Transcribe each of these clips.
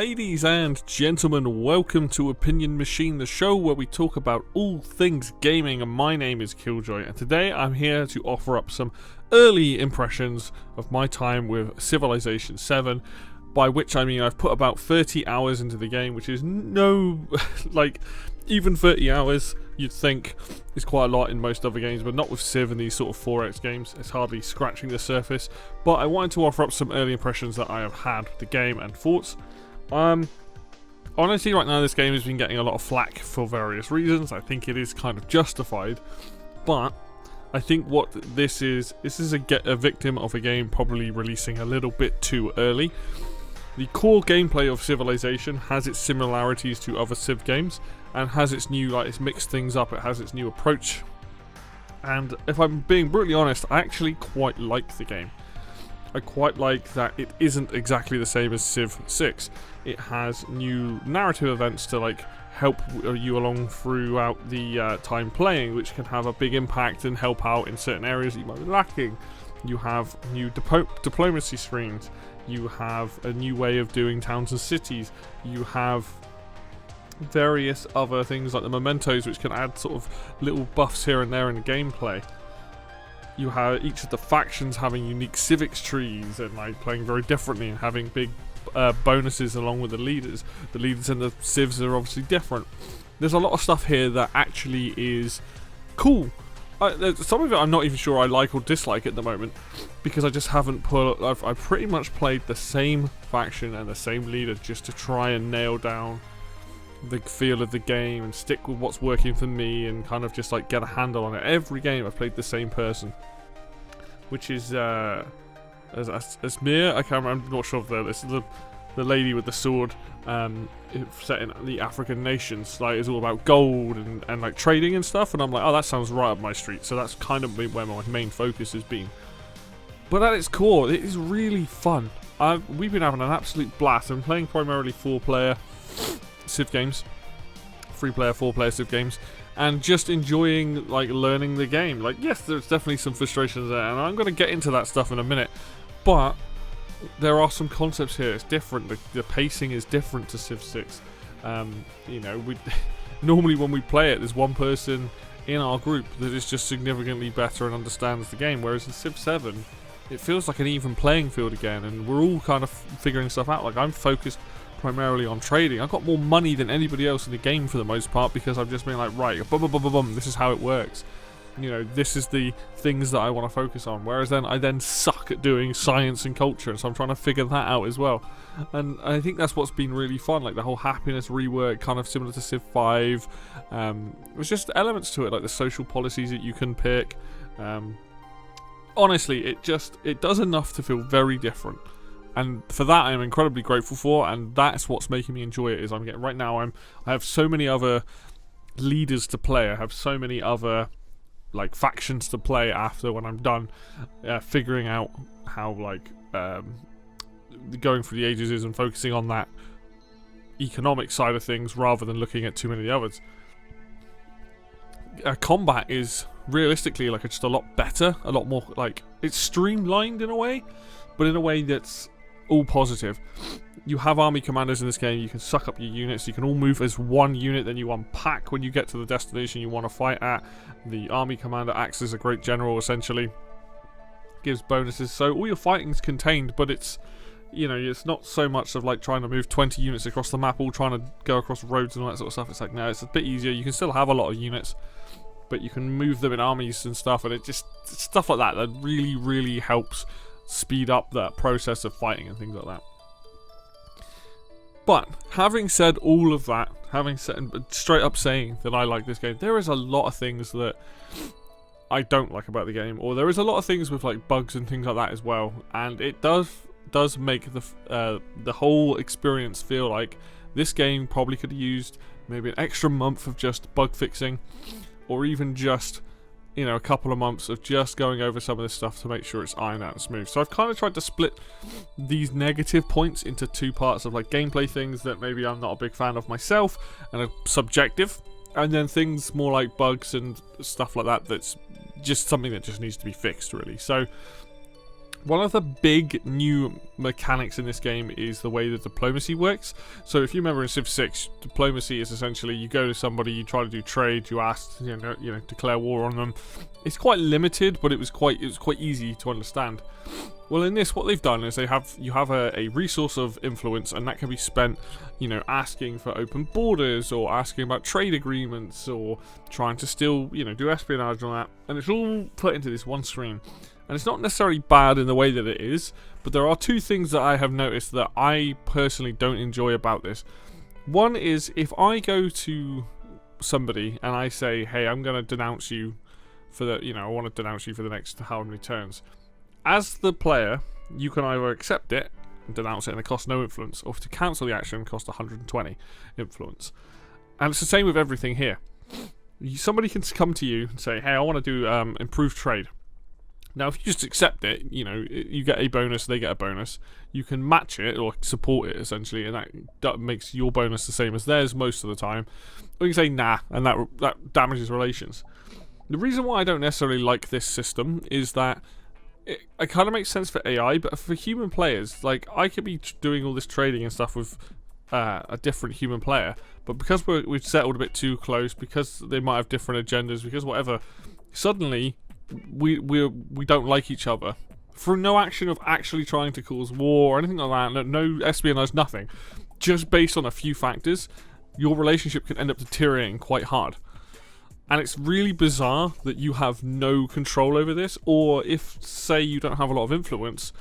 Ladies and gentlemen, welcome to Opinion Machine, the show where we talk about all things gaming, and my name is Killjoy, and today I'm here to offer up some early impressions of my time with Civilization 7, by which I mean I've put about 30 hours into the game, which is even 30 hours you'd think is quite a lot in most other games, but not with Civ and these sort of 4X games. It's hardly scratching the surface, but I wanted to offer up some early impressions that I have had with the game and thoughts. Honestly, right now this game has been getting a lot of flack for various reasons. I think it is kind of justified, but I think what this is a victim of a game probably releasing a little bit too early. The core gameplay of Civilization has its similarities to other Civ games, and has its new, it's mixed things up, it has its new approach. And if I'm being brutally honest, I actually quite like the game. I quite like that it isn't exactly the same as Civ 6. It has new narrative events to help you along throughout the time playing, which can have a big impact and help out in certain areas that you might be lacking. You have new diplomacy screens. You have a new way of doing towns and cities. You have various other things like the mementos, which can add sort of little buffs here and there in the gameplay. You have each of the factions having unique civics trees and playing very differently and having big bonuses along with the leaders. The leaders and the civs are obviously different. There's a lot of stuff here that actually is cool. Some of it I'm not even sure I like or dislike at the moment, because I just haven't I've pretty much played the same faction and the same leader just to try and nail down the feel of the game and stick with what's working for me and kind of just get a handle on it. Every game I've played the same person, which is Asmir. I can't remember, I'm not sure if this is the lady with the sword, set in the African nations. It's all about gold and trading and stuff, and I'm like, oh, that sounds right up my street. So that's kind of where my main focus has been. But at its core, it is really fun. We've been having an absolute blast. I'm playing primarily 4-player Civ games, 3-player, 4-player Civ games, and just enjoying learning the game. Yes, there's definitely some frustrations there, and I'm going to get into that stuff in a minute, but there are some concepts here. It's different. The pacing is different to Civ 6. Normally when we play it, there's one person in our group that is just significantly better and understands the game, whereas in Civ 7 it feels like an even playing field again, and we're all kind of figuring stuff out. I'm focused primarily on trading. I've got more money than anybody else in the game for the most part, because I've just been right, this is how it works. This is the things that I want to focus on. Whereas I then suck at doing science and culture, and so I'm trying to figure that out as well. And I think that's what's been really fun, the whole happiness rework, kind of similar to Civ 5. There's just elements to it, the social policies that you can pick. Honestly, it does enough to feel very different. And for that, I'm incredibly grateful for, and that's what's making me enjoy it. I have so many other leaders to play. I have so many other factions to play after when I'm done figuring out how going through the ages is, and focusing on that economic side of things rather than looking at too many of the others. Combat is realistically just a lot better, a lot more it's streamlined in a way, but in a way that's all positive. You have army commanders in this game. You can suck up your units. You can all move as one unit. Then you unpack when you get to the destination you want to fight at. The army commander acts as a great general, essentially. Gives bonuses. So all your fighting's contained, but it's it's not so much of trying to move 20 units across the map, all trying to go across roads and all that sort of stuff. It's no, it's a bit easier. You can still have a lot of units, but you can move them in armies and stuff, and it just stuff like that really, really helps speed up that process of fighting and things like that. But having said all of that, straight up saying that I like this game, there is a lot of things that I don't like about the game, or there is a lot of things with bugs and things like that as well, and it does make the whole experience feel like this game probably could have used maybe an extra month of just bug fixing, or even just a couple of months of just going over some of this stuff to make sure it's ironed out and smooth. So I've kind of tried to split these negative points into two parts of gameplay things that maybe I'm not a big fan of myself and are subjective, and then things more like bugs and stuff like that that's just something that just needs to be fixed, really. So One of the big new mechanics in this game is the way that diplomacy works. So if you remember in Civ 6, diplomacy is essentially you go to somebody, you try to do trade, you ask, declare war on them. It's quite limited, but it was quite easy to understand. Well, in this, what they've done is you have a resource of influence, and that can be spent, asking for open borders, or asking about trade agreements, or trying to still, do espionage and all that. And it's all put into this one screen. And it's not necessarily bad in the way that it is, but there are two things that I have noticed that I personally don't enjoy about this. One is if I go to somebody and I say, hey, I'm going to denounce you for the, I want to denounce you for the next how many turns. As the player, you can either accept it and denounce it and it costs no influence, or to cancel the action, it costs 120 influence. And it's the same with everything here. Somebody can come to you and say, hey, I want to do improved trade. Now, if you just accept it, you get a bonus, they get a bonus. You can match it or support it, essentially, and that makes your bonus the same as theirs most of the time. Or you can say, nah, and that damages relations. The reason why I don't necessarily like this system is that it kind of makes sense for AI, but for human players, like, I could be doing all this trading and stuff with a different human player, but because we've settled a bit too close, because they might have different agendas, because whatever, suddenly we don't like each other through no action of actually trying to cause war or anything like that. No espionage, nothing. Just based on a few factors, your relationship can end up deteriorating quite hard. And it's really bizarre that you have no control over this, or if, say, you don't have a lot of influence,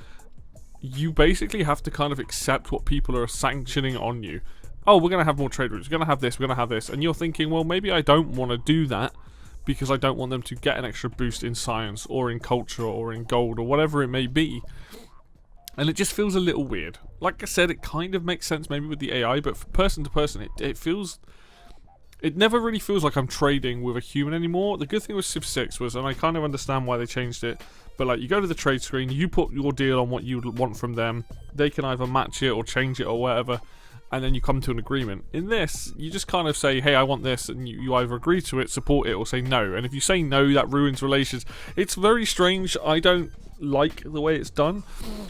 you basically have to kind of accept what people are sanctioning on you. Oh, we're going to have more trade routes, we're going to have this, we're going to have this, and you're thinking, well, maybe I don't want to do that, because I don't want them to get an extra boost in science, or in culture, or in gold, or whatever it may be. And it just feels a little weird. Like I said, it kind of makes sense maybe with the AI, but for person to person, it never really feels like I'm trading with a human anymore. The good thing with Civ 6 was, and I kind of understand why they changed it, but like you go to the trade screen, you put your deal on what you want from them, they can either match it or change it or whatever, and then you come to an agreement. In this, you just kind of say, hey, I want this, and you either agree to it, support it, or say no. And if you say no, that ruins relations. It's very strange. I don't like the way it's done.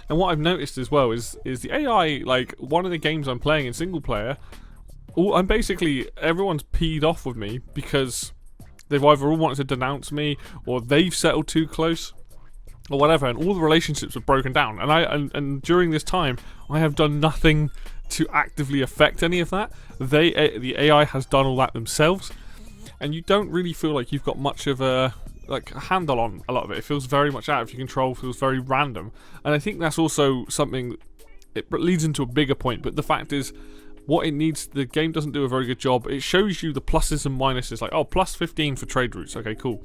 And what I've noticed as well is the AI, like one of the games I'm playing in single player, I'm basically, everyone's peed off with me because they've either all wanted to denounce me, or they've settled too close, or whatever, and all the relationships have broken down. And during this time, I have done nothing to actively affect any of that. The AI has done all that themselves, and you don't really feel like you've got much of a handle on a lot of it. It feels very much out of your control, feels very random, and I think that's also something. It leads into a bigger point, but the fact is, what it needs, the game doesn't do a very good job. It shows you the pluses and minuses, like, oh, plus 15 for trade routes, okay, cool,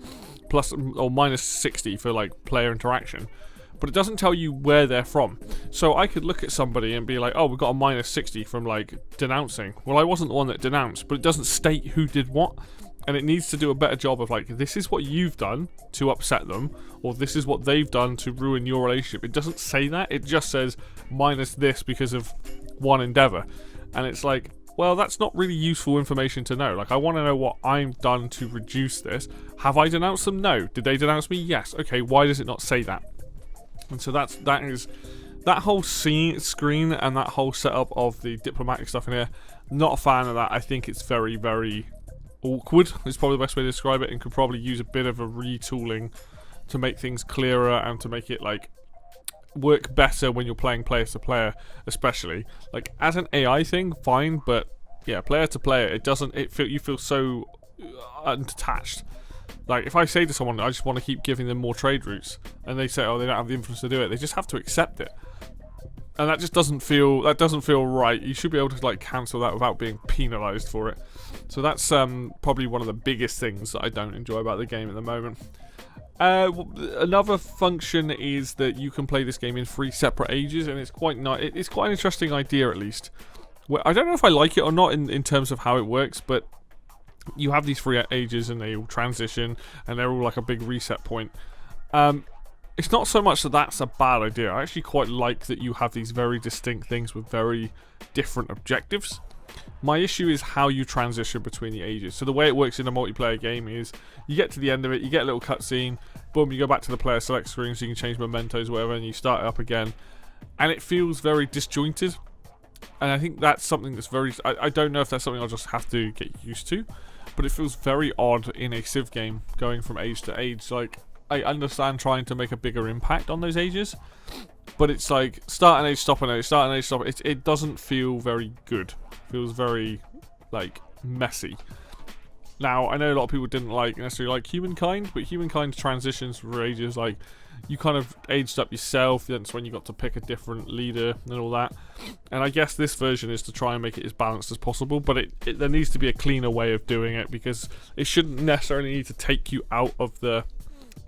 plus or minus 60 for like player interaction, but it doesn't tell you where they're from. So I could look at somebody and be like, oh, we've got a minus 60 from like denouncing. Well, I wasn't the one that denounced, but it doesn't state who did what, and it needs to do a better job of like, this is what you've done to upset them, or this is what they've done to ruin your relationship. It doesn't say that, it just says minus this because of one endeavor. And it's like, well, that's not really useful information to know. Like, I want to know what I've done to reduce this. Have I denounced them? No. Did they denounce me? Yes. Okay, why does it not say that? And so that whole screen and that whole setup of the diplomatic stuff in here, not a fan of that. I think it's very, very awkward. It's probably the best way to describe it, and could probably use a bit of a retooling to make things clearer and to make it like work better when you're playing player to player, especially. Like, as an AI thing, fine, but yeah, player to player, you feel so unattached. Like, if I say to someone, I just want to keep giving them more trade routes, and they say, oh, they don't have the influence to do it, they just have to accept it. And that just doesn't feel right. You should be able to like cancel that without being penalised for it. So that's probably one of the biggest things that I don't enjoy about the game at the moment. Another function is that you can play this game in 3 separate ages, and it's quite nice. It's quite an interesting idea, at least. Well, I don't know if I like it or not in terms of how it works, but you have these 3 ages, and they all transition, and they're all like a big reset point. It's not so much that that's a bad idea. I actually quite like that you have these very distinct things with very different objectives. My issue is how you transition between the ages. So the way it works in a multiplayer game is you get to the end of it, you get a little cutscene, boom, you go back to the player select screen so you can change mementos, whatever, and you start it up again. And it feels very disjointed. And I think that's something that's very... I don't know if that's something I'll just have to get used to. But it feels very odd in a Civ game going from age to age. Like, I understand trying to make a bigger impact on those ages. But it's like, start an age, stop an age, start an age, stop. It doesn't feel very good. It feels very, like, messy. Now, I know a lot of people didn't necessarily like Humankind, but Humankind transitions for ages. Like, you kind of aged up yourself. That's when you got to pick a different leader and all that. And I guess this version is to try and make it as balanced as possible. But there needs to be a cleaner way of doing it, because it shouldn't necessarily need to take you out of the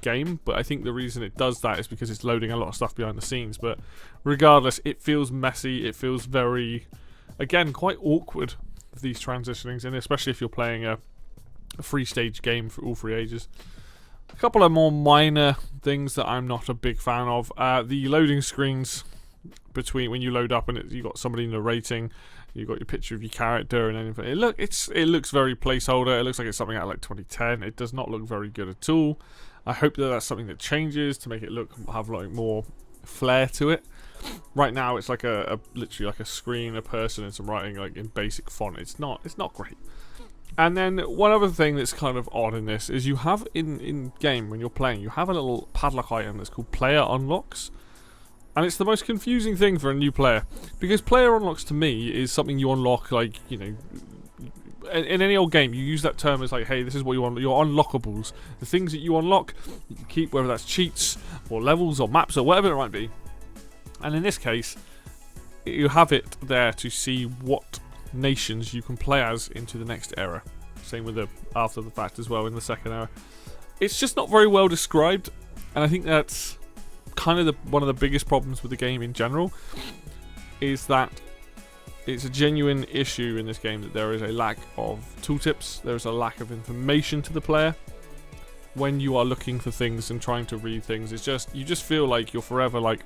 game. But I think the reason it does that is because it's loading a lot of stuff behind the scenes. But regardless, it feels messy. It feels very, again, quite awkward, these transitionings, and especially if you're playing a free stage game for all three ages. A couple of more minor things that I'm not a big fan of. The loading screens between when you load up and you got somebody narrating, you got your picture of your character and anything. It looks very placeholder. It looks like it's something out of like 2010. It does not look very good at all. I hope that that's something that changes to make it have like more flair to it. Right now it's like literally like a screen, a person, and some writing like in basic font. It's not great. And then one other thing that's kind of odd in this is you have in game when you're playing, you have a little padlock item that's called player unlocks. And it's the most confusing thing for a new player, because player unlocks to me is something you unlock, like, you know, in any old game you use that term as like, hey, this is what you want, your unlockables, the things that you unlock, you can keep, whether that's cheats or levels or maps or whatever it might be. And in this case, you have it there to see what nations you can play as into the next era. Same with the after the fact as well in the second era. It's just not very well described, and I think that's kind of one of the biggest problems with the game in general, is that it's a genuine issue in this game that there is a lack of tooltips, there is a lack of information to the player when you are looking for things and trying to read things. It's just, you just feel like you're forever like,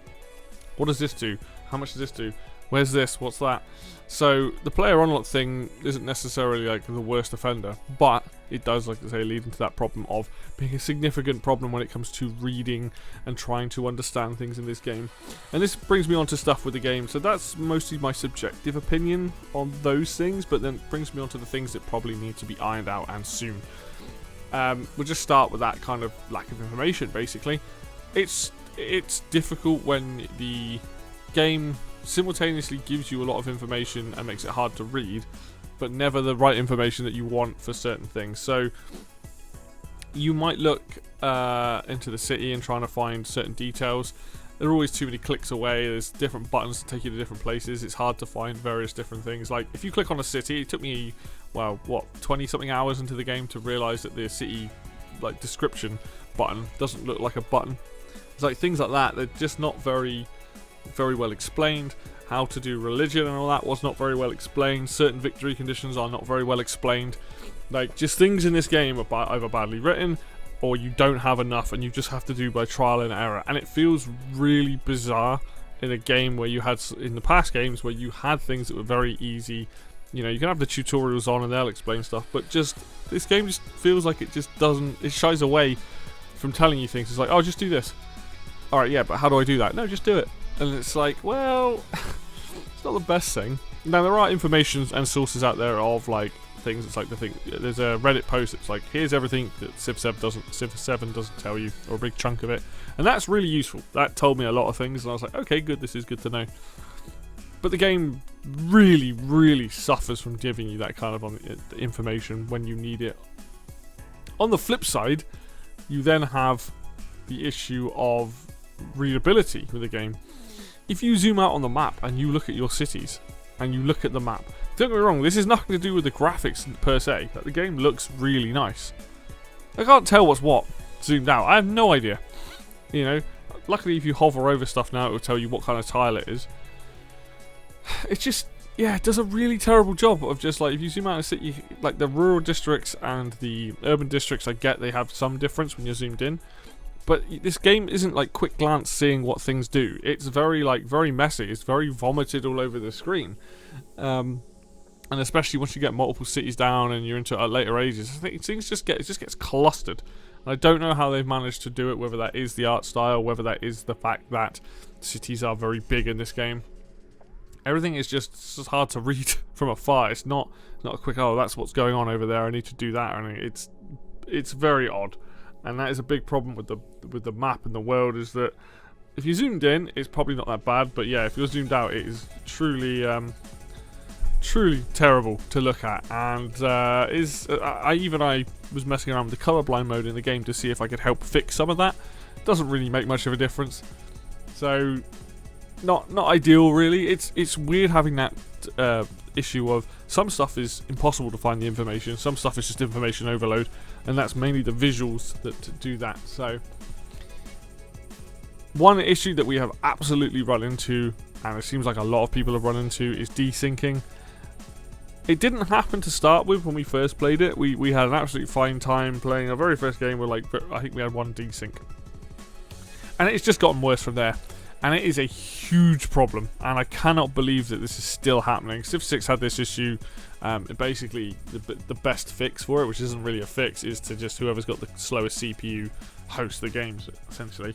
what does this do? How much does this do? Where's this? What's that? So the player unlock thing isn't necessarily like the worst offender, but it does, like I say, lead into that problem of being a significant problem when it comes to reading and trying to understand things in this game. And this brings me on to stuff with the game. So that's mostly my subjective opinion on those things, but then brings me on to the things that probably need to be ironed out, and soon. We'll just start with that kind of lack of information, basically. It's difficult when the game simultaneously gives you a lot of information and makes it hard to read, but never the right information that you want for certain things. So you might look into the city and trying to find certain details. There are always too many clicks away. There's different buttons to take you to different places. It's hard to find various different things. Like if you click on a city, it took me, well, what, 20 something hours into the game to realize that the city like description button doesn't look like a button. It's like things like that. They're just not very well explained. How to do religion and all that was not very well explained. Certain victory conditions are not very well explained. Like, just things in this game are either badly written, or you don't have enough and you just have to do by trial and error. And it feels really bizarre in a game where you had, in the past games, where you had things that were very easy. You know, you can have the tutorials on and they'll explain stuff, but just, this game just feels like it just doesn't, it shies away from telling you things. It's like, oh, just do this. Alright, yeah, but how do I do that? No, just do it. And it's like, well, it's not the best thing. Now, there are information and sources out there of, like, things. It's like the thing, there's a Reddit post that's like, here's everything that Civ 7 doesn't tell you, or a big chunk of it. And that's really useful. That told me a lot of things, and I was like, okay, good, this is good to know. But the game really, really suffers from giving you that kind of information when you need it. On the flip side, you then have the issue of readability with the game. If you zoom out on the map and you look at your cities and you look at the map, don't get me wrong, this is nothing to do with the graphics per se. Like, the game looks really nice. I can't tell what's what zoomed out. I have no idea. You know, luckily if you hover over stuff now, it will tell you what kind of tile it is. It's just, yeah, it does a really terrible job of just, like, if you zoom out and city, like the rural districts and the urban districts, I get they have some difference when you're zoomed in. But this game isn't like quick glance seeing what things do. It's very messy. It's very vomited all over the screen. And especially once you get multiple cities down and you're into later ages, I think things it just gets clustered. I don't know how they've managed to do it, whether that is the art style, whether that is the fact that cities are very big in this game. Everything is just hard to read from afar. It's not a quick, oh, that's what's going on over there, I need to do that. I mean, it's very odd. And that is a big problem with the map and the world, is that if you zoomed in, it's probably not that bad, but yeah, if you're zoomed out, it is truly terrible to look at. And I was messing around with the colorblind mode in the game to see if I could help fix some of that. Doesn't really make much of a difference. So not ideal, really. It's weird having that issue of some stuff is impossible to find the information, some stuff is just information overload, and that's mainly the visuals that do that. So one issue that we have absolutely run into, and it seems like a lot of people have run into, is desyncing. It didn't happen to start with when we first played it. We had an absolutely fine time playing our very first game with, like, I think we had one desync. And it's just gotten worse from there. And it is a huge problem, and I cannot believe that this is still happening. Civ 6 had this issue. Basically, the best fix for it, which isn't really a fix, is to just whoever's got the slowest CPU host the games, essentially.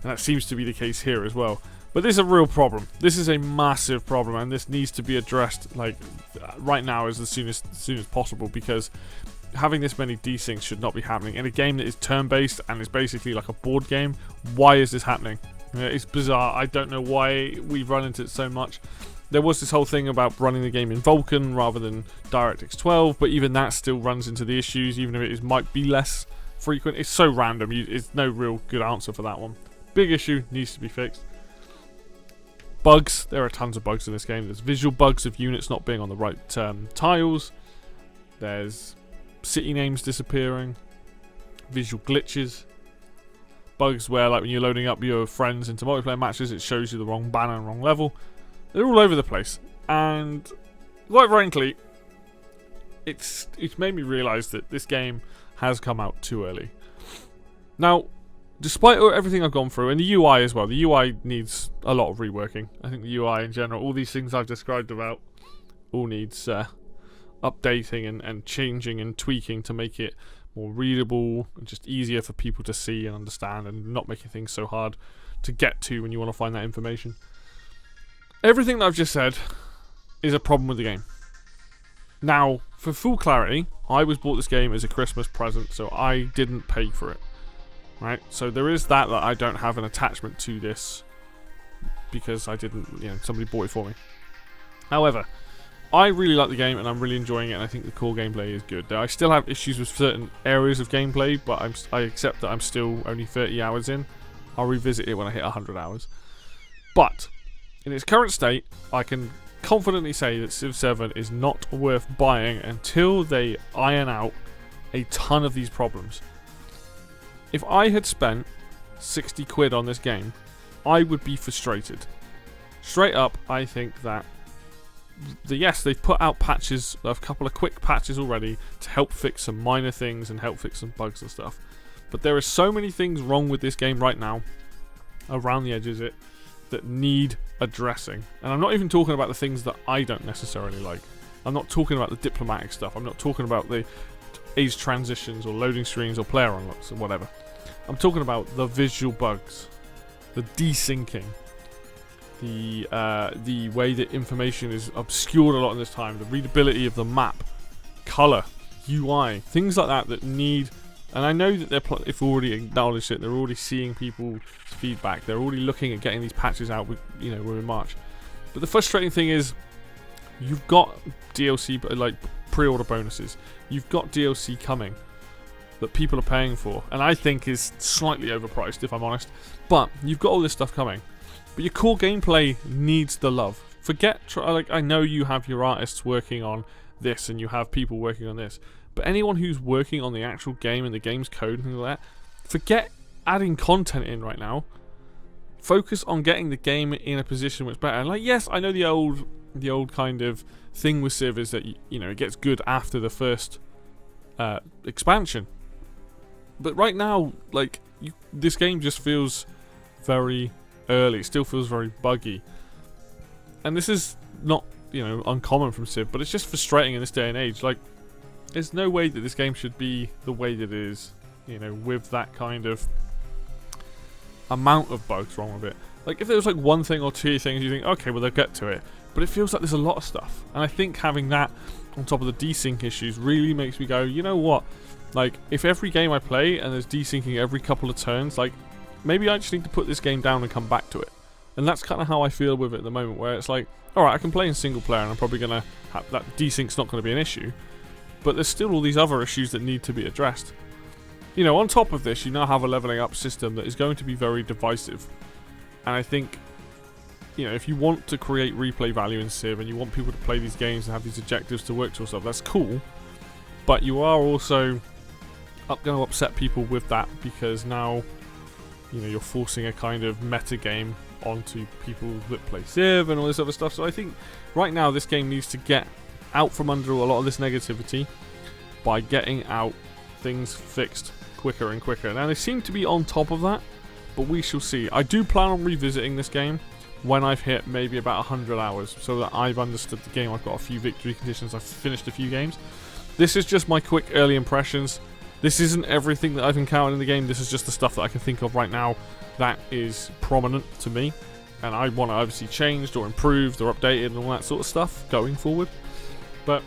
And that seems to be the case here as well. But this is a real problem. This is a massive problem, and this needs to be addressed, like, right now as soon as possible, because having this many desyncs should not be happening. In a game that is turn-based and is basically like a board game, why is this happening? It's bizarre. I don't know why we've run into it so much. There was this whole thing about running the game in Vulkan rather than DirectX 12, but even that still runs into the issues, even if it might be less frequent. It's so random. It's no real good answer for that one. Big issue, needs to be fixed. Bugs. There are tons of bugs in this game. There's visual bugs of units not being on the right tiles. There's city names disappearing. Visual glitches. Bugs where, like, when you're loading up your friends into multiplayer matches, it shows you the wrong banner and wrong level. They're all over the place, and quite frankly, it's made me realise that this game has come out too early. Now, despite everything I've gone through, and the UI as well, the UI needs a lot of reworking. I think the UI in general, all these things I've described about, all needs updating and changing and tweaking to make it more readable and just easier for people to see and understand, and not making things so hard to get to when you want to find that information. Everything that I've just said is a problem with the game. Now, for full clarity, I was bought this game as a Christmas present, so I didn't pay for it. Right? So there is that I don't have an attachment to this because I didn't, somebody bought it for me. However, I really like the game, and I'm really enjoying it, and I think the core gameplay is good. I still have issues with certain areas of gameplay, but I accept that I'm still only 30 hours in. I'll revisit it when I hit 100 hours. But in its current state, I can confidently say that Civ 7 is not worth buying until they iron out a ton of these problems. If I had spent 60 quid on this game, I would be frustrated. Straight up, I think that yes, they've put out patches, a couple of quick patches already to help fix some minor things and help fix some bugs and stuff. But there are so many things wrong with this game right now, around the edges that need addressing. And I'm not even talking about the things that I don't necessarily like. I'm not talking about the diplomatic stuff. I'm not talking about the age transitions or loading screens or player unlocks or whatever. I'm talking about the visual bugs, the desyncing, the way that information is obscured a lot in this time, the readability of the map, color, UI, things like that need. And I know that they've already acknowledged it. They're already seeing people's feedback. They're already looking at getting these patches out. We're in March. But the frustrating thing is, you've got DLC, like pre-order bonuses. You've got DLC coming that people are paying for, and I think is slightly overpriced, if I'm honest. But you've got all this stuff coming. But your core gameplay needs the love. I know you have your artists working on this, and you have people working on this. But anyone who's working on the actual game and the game's code and things like that, forget adding content in right now. Focus on getting the game in a position which is better. And like, yes, I know the old kind of thing with Civ is that it gets good after the first expansion. But right now, this game just feels very early. It still feels very buggy. And this is not, uncommon from Civ, but it's just frustrating in this day and age. Like, there's no way that this game should be the way that it is. you know, with that kind of amount of bugs wrong with it. Like, if there was like one thing or two things you think, okay, well, they'll get to it. But it feels like there's a lot of stuff. And I think having that on top of the desync issues really makes me go, you know what? Like, if every game I play and there's desyncing every couple of turns, like, maybe I just need to put this game down and come back to it. And that's kind of how I feel with it at the moment, where it's like, alright, I can play in single player and I'm probably going to have that desync's not going to be an issue. But there's still all these other issues that need to be addressed. You know, on top of this, you now have a leveling up system that is going to be very divisive. And I think, you know, if you want to create replay value in Civ and you want people to play these games and have these objectives to work towards stuff, that's cool. But you are also going to upset people with that, because now, you know, you're forcing a kind of meta game onto people that play Civ and all this other stuff. So I think right now this game needs to get out from under a lot of this negativity by getting out things fixed quicker and quicker. Now they seem to be on top of that, but we shall see. I do plan on revisiting this game when I've hit maybe about 100 hours, so that I've understood the game. I've got a few victory conditions, I've finished a few games. This is just my quick early impressions. This isn't everything that I've encountered in the game, this is just the stuff that I can think of right now that is prominent to me, and I want to obviously changed or improved or updated and all that sort of stuff going forward. But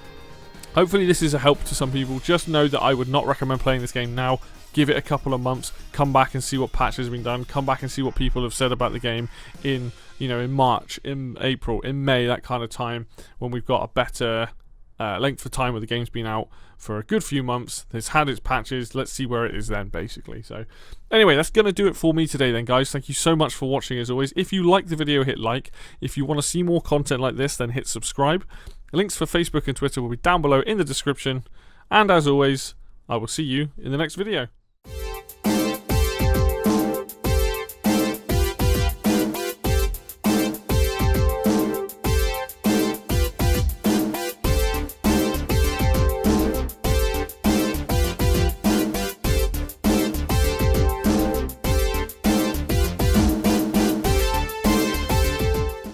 hopefully this is a help to some people. Just know that I would not recommend playing this game now. Give it a couple of months, come back and see what patches have been done, come back and see what people have said about the game in, you know, in March, in April, in May, that kind of time, when we've got a better length of time where the game's been out for a good few months, it's had its patches, let's see where it is then, basically. So anyway, that's going to do it for me today then, guys. Thank you so much for watching as always. If you like the video, hit like. If you want to see more content like this, then hit subscribe. Links for Facebook and Twitter will be down below in the description, and as always, I will see you in the next video.